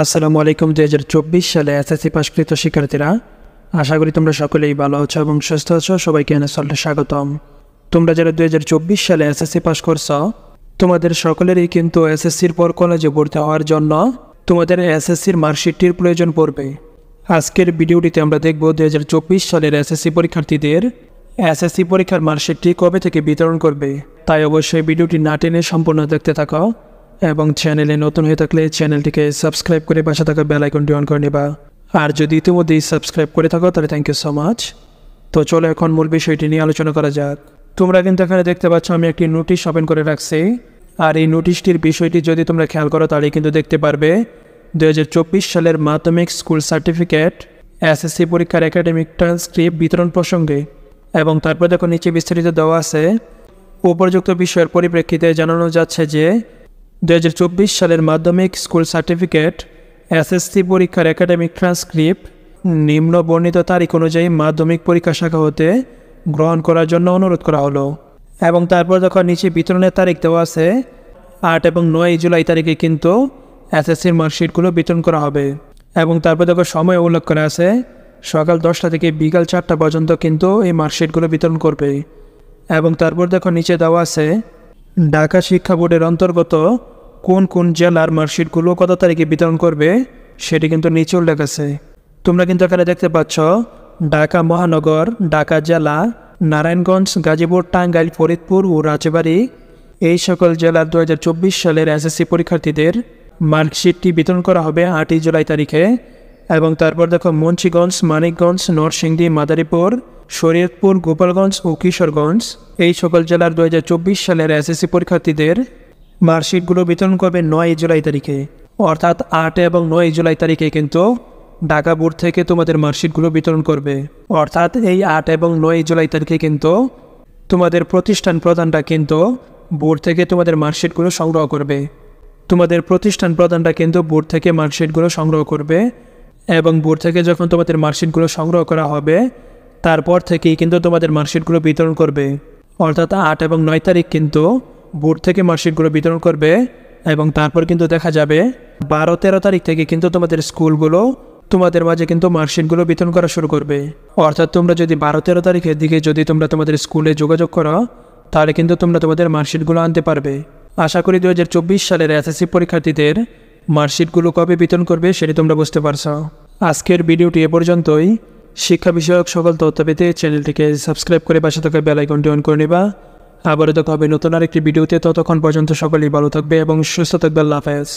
আসসালামু আলাইকুম। 2024 সালে এসএসসি পাশকৃত শিক্ষার্থীরা, আশা করি তোমরা সকলেই ভালো আছো এবং সুস্থ আছো। সবাইকে এনএসএলটে স্বাগতম। তোমরা যারা 2024 সালে এসএসসি পাশ করছো, তোমাদের সকলেরই কিন্তু এসএসসির পর কলেজে ভর্তি হওয়ার জন্য তোমাদের এসএসসির মার্কশিটটির প্রয়োজন পড়বে। আজকের ভিডিওটিতে আমরা দেখব 2024 সালের এসএসসি পরীক্ষার্থীদের এসএসসি পরীক্ষার মার্কশিটটি কবে থেকে বিতরণ করবে। তাই অবশ্যই ভিডিওটি না টেনে সম্পূর্ণ দেখতে থাকো এবং চ্যানেলে নতুন হয়ে থাকলে চ্যানেলটিকে সাবস্ক্রাইব করে পাশে থাকা বেল আইকনটি অন করে নেবা। আর যদি ইতিমধ্যেই সাবস্ক্রাইব করে থাকো তাহলে থ্যাংক ইউ সো মাচ। তো চলো এখন মূল বিষয়টি নিয়ে আলোচনা করা যাক। তোমরা কিন্তু এখানে দেখতে পাচ্ছ আমি একটি নোটিশ ওপেন করে রাখছি। আর এই নোটিশটির বিষয়টি যদি তোমরা খেয়াল করো তাহলে কিন্তু দেখতে পারবে 2024 সালের মাধ্যমিক স্কুল সার্টিফিকেট এসএসসি পরীক্ষার একাডেমিক ট্রান্সক্রিপ্ট বিতরণ প্রসঙ্গে। এবং তারপর দেখো নিচে বিস্তারিত দেওয়া আছে। উপযুক্ত বিষয়ের পরিপ্রেক্ষিতে জানানো যাচ্ছে যে 2024 সালের মাধ্যমিক স্কুল সার্টিফিকেট এসএসসি পরীক্ষার একাডেমিক ট্রান্সক্রিপ্ট নিম্ন বর্ণিত তারিখ অনুযায়ী মাধ্যমিক পরীক্ষা শাখা হতে গ্রহণ করার জন্য অনুরোধ করা হলো। এবং তারপর যখন নিচে বিতরণের তারিখ দেওয়া আছে 8 এবং 9 জুলাই তারিখে কিন্তু এসএসসির মার্কশিটগুলো বিতরণ করা হবে। এবং তারপর দেখো সময় উল্লেখ করা আছে সকাল 10টা থেকে বিকাল 4টা পর্যন্ত কিন্তু এই মার্কশিটগুলো বিতরণ করবে। এবং তারপর দেখো নিচে দেওয়া আছে ঢাকা শিক্ষা বোর্ডের অন্তর্গত কোন কোন জেলার মার্কশিটগুলো কত তারিখে বিতরণ করবে সেটি কিন্তু নিচে উল্লেখ আছে। তোমরা কিন্তু এখানে দেখতে পাচ্ছ ঢাকা মহানগর, ঢাকা জেলা, নারায়ণগঞ্জ, গাজীপুর, টাঙ্গাইল, ফরিদপুর ও রাজবাড়ী এই সকল জেলার 2024 সালের এসএসসি পরীক্ষার্থীদের মার্কশিটটি বিতরণ করা হবে 8 জুলাই তারিখে। এবং তারপর দেখো মুন্সিগঞ্জ, মানিকগঞ্জ, নরসিংদী, মাদারীপুর, শরীয়তপুর, গোপালগঞ্জ ও কিশোরগঞ্জ এই সকল জেলার 2024 সালের এসএসসি পরীক্ষার্থীদের মার্কশিটগুলো বিতরণ করবে 9 জুলাই তারিখে। অর্থাৎ 8 এবং 9 জুলাই তারিখে কিন্তু ঢাকা বোর্ড থেকে তোমাদের মার্কশিটগুলো বিতরণ করবে। অর্থাৎ এই 8 এবং 9 জুলাই তারিখে কিন্তু তোমাদের প্রতিষ্ঠান প্রধানরা কিন্তু বোর্ড থেকে তোমাদের মার্কশিটগুলো সংগ্রহ করবে। তোমাদের প্রতিষ্ঠান প্রধানরা কিন্তু বোর্ড থেকে মার্কশিটগুলো সংগ্রহ করবে। এবং বোর্ড থেকে যখন তোমাদের মার্কশিটগুলো সংগ্রহ করা হবে তারপর থেকেই কিন্তু তোমাদের মার্কশিটগুলো বিতরণ করবে। অর্থাৎ 8 এবং 9 তারিখ কিন্তু বোর্ড থেকে মার্কশিটগুলো বিতরণ করবে। এবং তারপর কিন্তু দেখা যাবে 12-13 তারিখ থেকে কিন্তু তোমাদের স্কুলগুলো তোমাদের মাঝে কিন্তু মার্কশিটগুলো বিতরণ করা শুরু করবে। অর্থাৎ তোমরা যদি 12-13 তারিখের দিকে যদি তোমরা তোমাদের স্কুলে যোগাযোগ করো তাহলে কিন্তু তোমরা তোমাদের মার্কশিটগুলো আনতে পারবে। আশা করি 2024 সালের এসএসসি পরীক্ষার্থীদের মার্কশিটগুলো কবে বিতরণ করবে সেটি তোমরা বুঝতে পারছো। আজকের ভিডিওটি এ পর্যন্তই। শিক্ষা বিষয়ক সকল তথ্য পেতে চ্যানেলটিকে সাবস্ক্রাইব করে পাশে থাকা বেল আইকনটি অন করে নেবা। আবারও দেখা হবে নতুন আরেকটি ভিডিওতে। ততক্ষণ পর্যন্ত সকলেই ভালো থাকবে এবং সুস্থ থাকবে। আল্লাহ হাফেজ।